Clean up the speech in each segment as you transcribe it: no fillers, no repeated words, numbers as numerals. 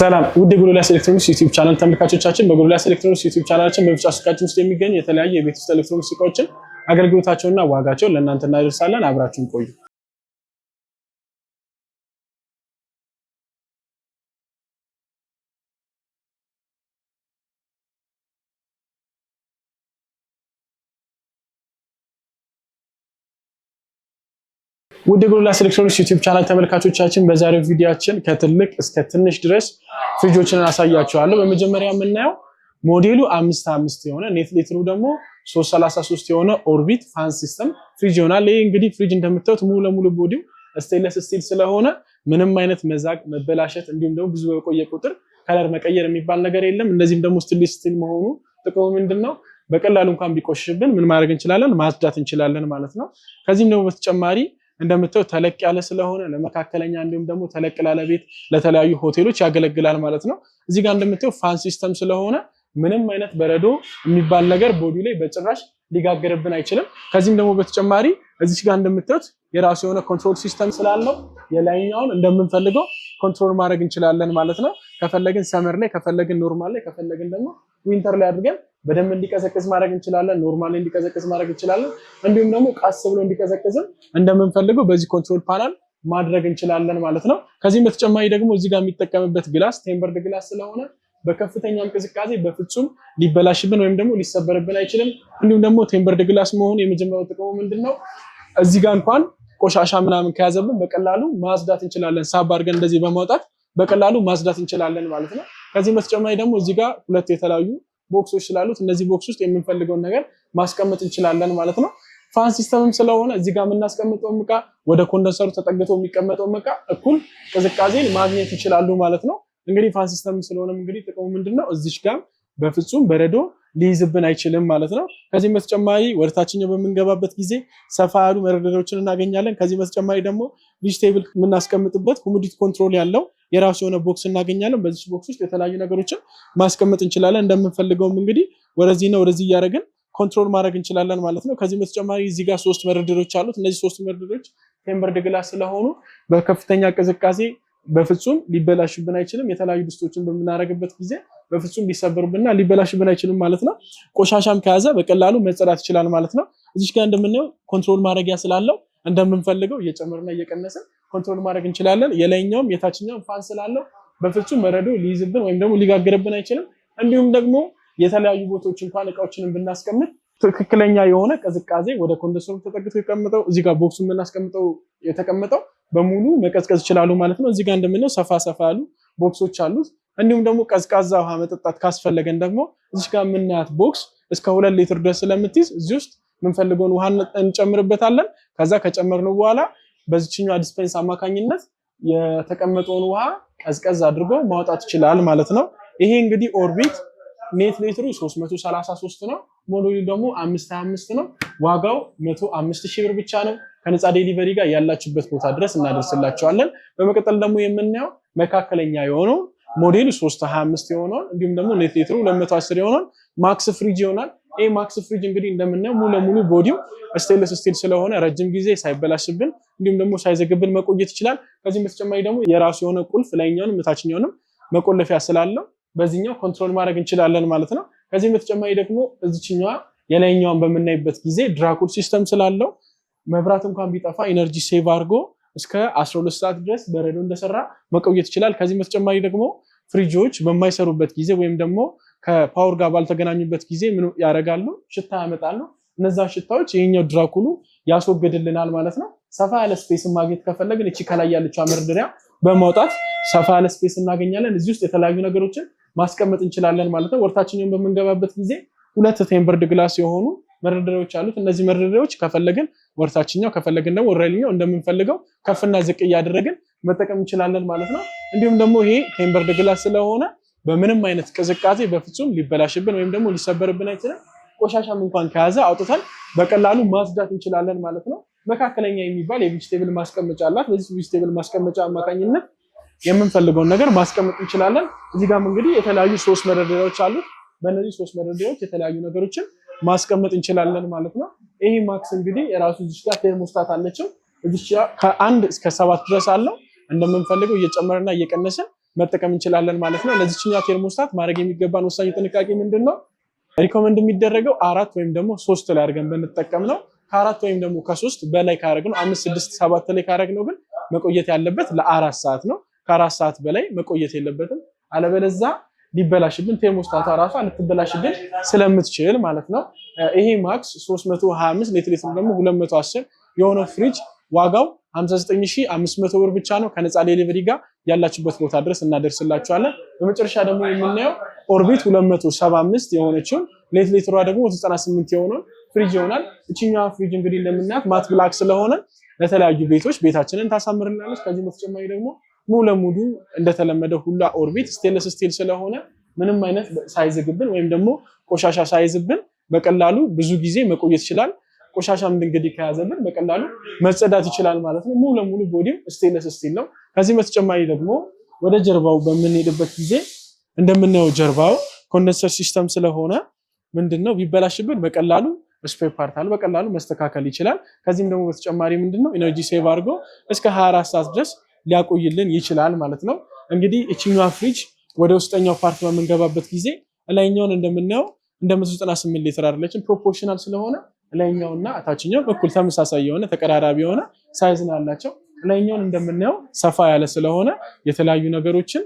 ሰላም ውድ ጎዶልያስ ኤሌክትሮኒክስ ዩቲዩብ ቻናል ተመልካቾቻችን በጎዶልያስ ኤሌክትሮኒክስ ዩቲዩብ ቻናላችን በብቻ ስልካችን ውስጥ የሚገኙ የተለያዩ የቤት ውስጥ ኤሌክትሮኒክስ እቃዎችን አገልግሎታቸውና ዋጋቸውን ለእናንተ እናደርሳለን። አብራችሁን ቆዩ። ውድ ጎዶልያስ ኤሌክትሮኒክስ ዩቲዩብ ቻናል ተመልካቾቻችን በዛሬው ቪዲዮአችን ከትልቅ እስከ ትንሽ ድረስ ፍሪጆችን አሳያችኋለሁ። በመጀመሪያ የምናየው ሞዴሉ 55 የሆነ ኔት ሊትሩ ደግሞ 333 የሆነ ኦርቢት ፋን ሲስተም ፍሪጅ ይሆናል። ይሄ እንግዲህ ፍሪጅ እንደምታዩት ሙሉ ለሙሉ ቦዲው ስቴንለስ ስቲል ስለሆነ ምንም አይነት መዛግ መበላሸት እንዲሁም ደግሞ ብዙ በቆየ ቁጥር ከለር መቀየር የሚባል ነገር የለም። እንደዚህም ደግሞ ስቴንለስ ስቲል መሆኑ ጥቅሙ ምንድነው? በቀላሉ እንኳን ቢቆሽሽብን ምን ማድረግ እንችላለን? ማጽዳት እንችላለን ማለት ነው። ከዚህም ደግሞ በተጨማሪ እንደምታዩት ተለቅ ያለ ስለሆነ ለመካከለኛ እንዲሁም ደግሞ ተለቅ ላለ ቤት ለተለያዩ ሆቴሎች ያገለግላል ማለት ነው። እዚህ ጋር እንደምታዩት ፋን ሲስተም ስለሆነ ምንም አይነት በረዶ የሚባል ነገር ቦዲው ላይ በጭራሽ ሊጋገርብን አይችልም። ከዚህም ደግሞ በተጨማሪ እዚህ ጋር እንደምታዩት የራሱ የሆነ ኮንትሮል ሲስተም ስላለው የላይኛውን እንደምንፈልገው ኮንትሮል ማድረግ እንችላለን ማለት ነው። ከፈለግን ሰመር ላይ፣ ከፈለግን ኖርማል ላይ፣ ከፈለግን ደግሞ ዊንተር ላይ አድርገን በደንብ እንዲቀዘቅዝ ማድረግ እንችላለን። ኖርማል ላይ እንዲቀዘቅዝ ማድረግ እንችላለን። እንዲሁም ደግሞ ቃስ ብሎ እንዲቀዘቅዝም እንደምንፈልገው በዚህ ኮንትሮል ፓናል ማድረግ እንችላለን ማለት ነው። ከዚህም በተጨማሪ ደግሞ እዚህ ጋር የሚጠቀምበት ግላስ ቴምበርድ ግላስ ስለሆነ በከፍተኛ እንቅስቃሴ በፍጹም ሊበላሽብን ወይም ደግሞ ሊሰበርብን አይችልም። እንዲሁም ደግሞ ቴምበርድ ግላስ መሆኑ የመጀመሪያው ጥቅሙ ምንድነው? እዚህ ጋር እንኳን ቆሻሻ ምናምን ከያዘብን በቀላሉ ማጽዳት እንችላለን። ሳብ አድርገን እንደዚህ በማውጣት በቀላሉ ማጽዳት እንችላለን ማለት ነው። ከዚህም በተጨማሪ ደግሞ እዚህ ጋር ሁለት የተለያዩ ቦክሶች ስላሉት እነዚህ ቦክስ ውስጥ የምንፈልገውን ነገር ማስቀመጥ እንችላለን ማለት ነው። ፋን ሲስተምም ስለሆነ እዚህ ጋር የምናስቀምጠው ዕቃ ወደ ኮንደንሰሩ ተጠግቶ የሚቀመጠው ዕቃ እኩል ቅዝቃዜን ማግኘት ይችላሉ ማለት ነው። እንግዲህ ፋን ሲስተም ስለሆነም እንግዲህ ጥቅሙ ምንድነው? እዚሽ ጋር በፍጹም በረዶ ሊይዝብን አይችልም ማለት ነው። ከዚህም በተጨማሪ ወደታችኛው በምንገባበት ጊዜ ሰፋ ያሉ መረደሮችን እናገኛለን። ከዚህም በተጨማሪ ደግሞ ቪጂቴብል የምናስቀምጥበት ሁሚዲቲ ኮንትሮል ያለው የራሱ የሆነ ቦክስ እናገኛለን። በዚህ ቦክስ ውስጥ የተለያዩ ነገሮችን ማስቀመጥ እንችላለን። እንደምንፈልገውም እንግዲህ ወደዚህና ወደዚህ እያደረግን ኮንትሮል ማድረግ እንችላለን ማለት ነው። ከዚህም በተጨማሪ እዚህ ጋር 3 መረደሮች አሉት። እነዚህ 3 መረደሮች ቴምበርድ ግላስ ስለሆኑ በከፍተኛ ቅዝቃዜ በፍጹም ሊበላሽብን አይችልም። የተለያዩ ድስቶችን በምናደርግበት ጊዜ በፍጹም ሊሰበሩብንና ሊበላሽብን አይችልም ማለት ነው። ቆሻሻም ከያዘ በቀላሉ መጸዳት ይችላል ማለት ነው። እዚህ ጋር እንደምናየው ኮንትሮል ማድረጊያ ስላለው እንደምንፈልገው እየጨመርና እየቀነሰን ኮንትሮል ማድረግ እንችላለን። የላይኛውም የታችኛውም ፋን ስላለው በፍጹም በረዶ ሊይዝብን ወይም ደግሞ ሊጋግርብን አይችልም። እንዲሁም ደግሞ የተለያዩ ቦታዎች እንኳን እቃዎችን ብናስቀምጥ ትክክለኛ የሆነ ቅዝቃዜ ወደ ኮንደንሰሩ ተጠግቶ ይቀመጠው እዚህ ጋር ቦክሱን የምናስቀምጠው የተቀመጠው በሙሉ መቀዝቀዝ ይችላሉ ማለት ነው። እዚህ ጋር እንደምናየው ሰፋ ሰፋ ያሉ ቦክሶች አሉት። እንዲሁም ደግሞ ቀዝቃዛ ውሃ መጠጣት ካስፈለገን ደግሞ እዚህ ጋር የምናያት ቦክስ እስከ 2 ሊትር ድረስ ስለምትይዝ እዚህ ውስጥ የምንፈልገውን ውሃ እንጨምርበታለን። ከዛ ከጨመርነው በኋላ በዚህኛው ዲስፔንስ አማካኝነት የተቀመጠውን ውሃ ቀዝቀዝ አድርጎ ማውጣት ይችላል ማለት ነው። ይሄ እንግዲህ ኦርቢት ኔት ሊትሩ 333 ነው። ሞዴሉ ደግሞ 525 ነው። ዋጋው 105,000 ብር ብቻ ነው። ከነፃ ዴሊቨሪ ጋር ያላችሁበት ቦታ ድረስ እናደርስላችኋለን። በመቀጠል ደግሞ የምናየው መካከለኛ የሆነው ሞዴሉ 325 የሆነው እንዲሁም ደግሞ ኔት ሊትሩ 210 የሆነው ማክስ ፍሪጅ ይሆናል። ይሄ ማክስ ፍሪጅ እንግዲህ እንደምናየው ሙሉ ለሙሉ ቦዲው ስቴንለስ ስቲል ስለሆነ ረጅም ጊዜ ሳይበላሽብን እንዲሁም ደግሞ ሳይዘግብን መቆየት ይችላል። ከዚህም በተጨማሪ ደግሞ የራሱ የሆነ ቁልፍ ላይኛውንም ታችኛውንም መቆለፊያ ስላለው በዚህኛው ኮንትሮል ማድረግ እንችላለን ማለት ነው። ከዚህም በተጨማሪ ደግሞ እዚህኛው የላይኛውን በምናይበት ጊዜ ድራኩል ሲስተም ስላለው መብራት እንኳን ቢጠፋ ኢነርጂ ሴቭ አድርጎ እስከ 12 ሰዓት ድረስ በረዶ እንደሰራ መቆየት ይችላል። ከዚህም በተጨማሪ ደግሞ ፍሪጆች በማይሰሩበት ጊዜ ወይም ደግሞ ከፓወር ጋር ባልተገናኙበት ጊዜ ምን ያደርጋሉ? ሽታ ያመጣሉ። እነዛ ሽታዎች ይሄኛው ድራኩሉ ያስወግድልናል ማለት ነው። ሰፋ ያለ ስፔስ ማግኘት ከፈለግን እቺ ከላይ ያለችው መርደሪያ በማውጣት ሰፋ ያለ ስፔስ እናገኛለን። እዚህ ውስጥ የተለያዩ ነገሮችን ማስቀመጥ እንችላለን ማለት ነው። ወርታችንን በምንገባበት ጊዜ 2 ቴምበርድ ግላስ የሆኑ መረደሪያዎች አሉት። እነዚህ መረደሪያዎች ከፈለግን ወርታችኛው ከፈለግን ደግሞ ወራይልኛው እንደምንፈልገው ከፍና ዝቅ እያደረግን መጠቀም እንችላለን ማለት ነው። እንዲሁም ደግሞ ይሄ ቴምበርድ ግላስ ስለሆነ በምንም አይነት ቅዝቃዜ በፍጹም ሊበላሽብን ወይም ደግሞ ሊሰበርብን አይችልም። ቆሻሻም እንኳን ከያዘ አውጥተን በቀላሉ ማጽዳት እንችላለን ማለት ነው። መካከለኛ የሚባል የቬጂቴብል ማስቀመጫ አላት። በዚህ ቬጂቴብል ማስቀመጫ አማካኝነት የምንፈልገውን ነገር ማስቀመጥ እንችላለን። እዚህ ጋርም እንግዲህ የተለያዩ 3 መረደሪያዎች አሉት። በእነዚህ 3 መረደሪያዎች የተለያዩ ነገሮችን ማስቀመጥ እንችላለን ማለት ነው። ይሄ ማክስ እንግዲህ የራሱ እዚህ ጋር ቴርሞስታት አለችው። እዚህ ጋር ከ1 እስከ 7 ድረስ አለው። እንደምንፈልገው እየጨመረና እየቀነሰ መጠቀም እንችላለን ማለት ነው። ለዚህኛው ቴርሞስታት ማድረግ የሚገባን ወሳኝ ጥንቃቄ ምንድነው? ሪኮመንድ የሚደረገው 4 ወይም ደግሞ 3 ላይ አድርገን ብንጠቀም ነው። ከ4 ወይም ደግሞ ከ3 በላይ ካደረግነው 5 6 7 ላይ ካደረግነው ግን መቆየት ያለበት ለ4 ሰዓት ነው። ከ4 ሰዓት በላይ መቆየት የለበትም። አለበለዛ ሊበላሽብን ቴርሞስታቷ ራሷ ልትበላሽብን ስለምትችል ማለት ነው። ይሄ ማክስ 325 ሊትር ደግሞ 210 የሆነው ፍሪጅ ዋጋው 59500 ብር ብቻ ነው። ከነፃ ዴሊቨሪ ጋር ያላችሁበት ቦታ ድረስ እናደርስላችኋለን። በመጨረሻ ደግሞ የምናየው ኦርቢት 275 የሆነችውን ሊትሯ ደግሞ 98 የሆነውን ፍሪጅ ይሆናል። እቺኛዋ ፍሪጅ እንግዲህ እንደምናያት ማት ብላክ ስለሆነ ለተለያዩ ቤቶች ቤታችንን ታሳምርልናለች። ከዚህ በተጨማሪ ደግሞ ሙሉ ለሙሉ እንደተለመደው ሁላ ኦርቢት ስቴንለስ ስቲል ስለሆነ ምንም አይነት ሳይዝግብን ወይም ደግሞ ቆሻሻ ሳይዝብን በቀላሉ ብዙ ጊዜ መቆየት ይችላል። ቆሻሻም እንግዲህ ከያዘብን በቀላሉ መጸዳት ይችላል ማለት ነው። ሙሉ ለሙሉ ቦዲው ስቴንለስ ስቲል ነው። ከዚህ በተጨማሪ ደግሞ ወደ ጀርባው በምንሄድበት ጊዜ እንደምናየው ጀርባው ኮንደንሰር ሲስተም ስለሆነ ምንድነው ቢበላሽብን በቀላሉ ስፔር ፓርት አለ በቀላሉ መስተካከል ይችላል። ከዚህም ደግሞ በተጨማሪ ምንድነው ኢነርጂ ሴቭ አድርጎ እስከ 24 ሰዓት ድረስ ሊያቆይልን ይችላል ማለት ነው። እንግዲህ እቺኛዋ ፍሪጅ ወደ ውስጠኛው ፓርት በምንገባበት ጊዜ ላይኛውን እንደምናየው እንደ 198 ሊትር አይደለችም። ፕሮፖርሽናል ስለሆነ ላይኛውና ታችኛው እኩል ተመሳሳይ የሆነ ተቀራራቢ የሆነ ሳይዝ ነው ያላቸው። ላይኛውን እንደምናየው ሰፋ ያለ ስለሆነ የተለያዩ ነገሮችን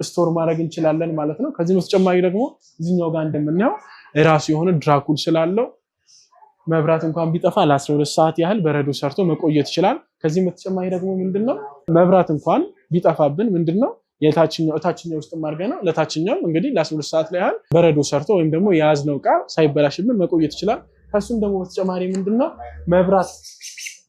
ስቶር ማድረግ እንችላለን ማለት ነው። ከዚህ በተጨማሪ ደግሞ እዚህኛው ጋር እንደምናየው ራሱ የሆነ ድራኩል ስላለው መብራት እንኳን ቢጠፋ ለ12 ሰዓት ያህል በረዶ ሰርቶ መቆየት ይችላል። ከዚህ በተጨማሪ ደግሞ ምንድነው መብራት እንኳን ቢጠፋብን ምንድነው የታችኛው ውስጥ ማርገና ለታችኛው እንግዲህ ለ12 ሰዓት ላይ ያህል በረዶ ሰርቶ ወይም ደግሞ የያዝነው ዕቃ ሳይበላሽብን መቆየት ይችላል። ከሱም ደግሞ በተጨማሪ ምንድነው መብራት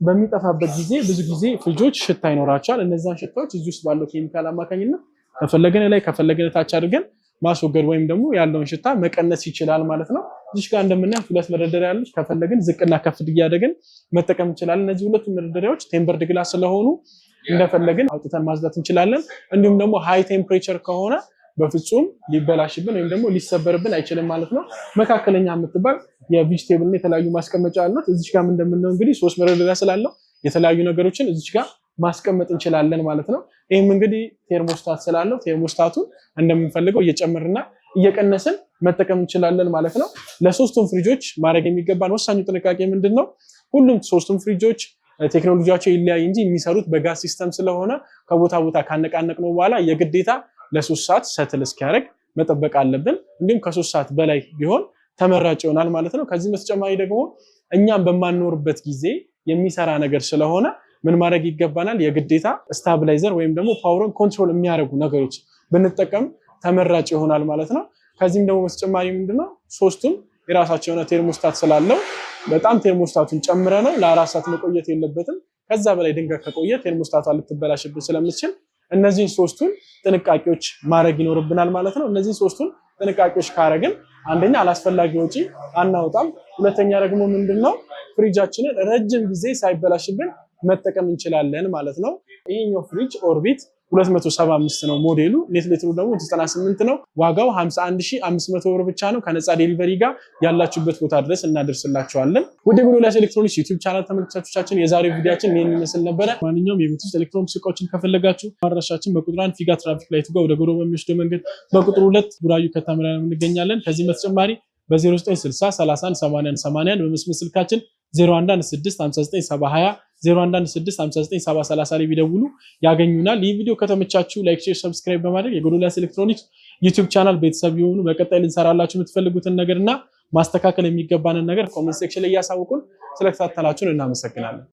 በሚጠፋበት ጊዜ ብዙ ጊዜ ፍሪጆች ሽታ ይኖራቸዋል። እነዛን ሽታዎች እዚህ ውስጥ ባለው ኬሚካል አማካኝነት ከፈለገን ላይ ከፈለገን ታች አድርገን ማስወገድ ወይም ደግሞ ያለውን ሽታ መቀነስ ይችላል ማለት ነው። እዚህ ጋር እንደምናየው ሁለት መደርደሪያ ያሉት ከፈለግን ዝቅና ከፍ እያደረግን መጠቀም እንችላለን። እነዚህ ሁለቱ መደርደሪያዎች ቴምፐርድ ግላስ ስለሆኑ እንደፈለግን አውጥተን ማጽዳት እንችላለን። እንዲሁም ደግሞ ሃይ ቴምፕሬቸር ከሆነ በፍጹም ሊበላሽብን ወይም ደግሞ ሊሰበርብን አይችልም ማለት ነው። መካከለኛ የምትባል የቬጅቴብል እና የተለያዩ ማስቀመጫ አሉት። እዚህ ጋር እንደምናየው እንግዲህ 3 መደርደሪያ ስላለው የተለያዩ ነገሮችን እዚህ ጋር ማስቀመጥ እንችላለን ማለት ነው። ይሄም እንግዲህ ቴርሞስታት ስላለው ቴርሞስታቱን እንደምንፈልገው እየጨመርና እየቀነስን መጠቀም እንችላለን ማለት ነው። ለሶስቱም ፍሪጆች ማድረግ የሚገባን ወሳኙ ጥንቃቄ ምንድነው? ሁሉም ሶስቱም ፍሪጆች ቴክኖሎጂያቸው ይለያይ እንጂ የሚሰሩት በጋዝ ሲስተም ስለሆነ ከቦታ ቦታ ካነቃነቅነው በኋላ የግዴታ ለ3 ሰዓት ሰትል እስኪያደርግ መጠበቅ አለብን። እንዲሁም ከ3 ሰዓት በላይ ቢሆን ተመራጭ ይሆናል ማለት ነው። ከዚህ በተጨማሪ ደግሞ እኛም በማንኖርበት ጊዜ የሚሰራ ነገር ስለሆነ ምን ማድረግ ይገባናል? የግዴታ ስታብላይዘር ወይም ደግሞ ፓወርን ኮንትሮል የሚያደርጉ ነገሮች ብንጠቀም ተመራጭ ይሆናል ማለት ነው። ከዚህም ደግሞ በተጨማሪ ምንድነው ሶስቱም የራሳቸው የሆነ ቴርሞስታት ስላለው በጣም ቴርሞስታቱን ጨምረ ነው ለ4 ሰዓት መቆየት የለበትም። ከዛ በላይ ድንገት ከቆየ ቴርሞስታቷ ልትበላሽብን ስለምትችል እነዚህን ሶስቱን ጥንቃቄዎች ማድረግ ይኖርብናል ማለት ነው። እነዚህን ሶስቱን ጥንቃቄዎች ካረግን አንደኛ አላስፈላጊ ወጪ አናወጣም። ሁለተኛ ደግሞ ምንድነው ፍሪጃችንን ረጅም ጊዜ ሳይበላሽብን መጠቀም እንችላለን ማለት ነው። ይሄኛው ፍሪጅ ኦርቢት 275 ነው ሞዴሉ። ሊትሩ ደግሞ 98 ነው። ዋጋው 51500 ብር ብቻ ነው። ከነፃ ዴሊቨሪ ጋር ያላችሁበት ቦታ ድረስ እናደርስላችኋለን። ወደ ጎዶልያስ ኤሌክትሮኒክስ ዩቲዩብ ቻናል ተመልካቾቻችን የዛሬው ቪዲዮአችን ይሄን ይመስል ነበረ። ማንኛውም የቤት ውስጥ ኤሌክትሮኒክስ እቃዎችን ከፈለጋችሁ አድራሻችን በቁጥር 1 ፊጋ ትራፊክ ላይቱ ጋር ወደ ጎሮ በሚወስደው መንገድ፣ በቁጥር 2 ቡራዩ ከተማ ላይ እንገኛለን። ከዚህ በተጨማሪ በ0960 31 80 80 በመስመር ስልካችን 0116597020 0116597030 ላይ ቢደውሉ ያገኙናል። ይህ ቪዲዮ ከተመቻችሁ ላይክ፣ ሼር፣ ሰብስክራይብ በማድረግ የጎዶልያስ ኤሌክትሮኒክስ ዩቲዩብ ቻናል ቤተሰብ ይሁኑ። በቀጣይ ልንሰራላችሁ የምትፈልጉትን ነገርና ማስተካከል የሚገባንን ነገር ኮሜንት ሴክሽን ላይ ያሳውቁን። ስለተከታተላችሁን እናመሰግናለን።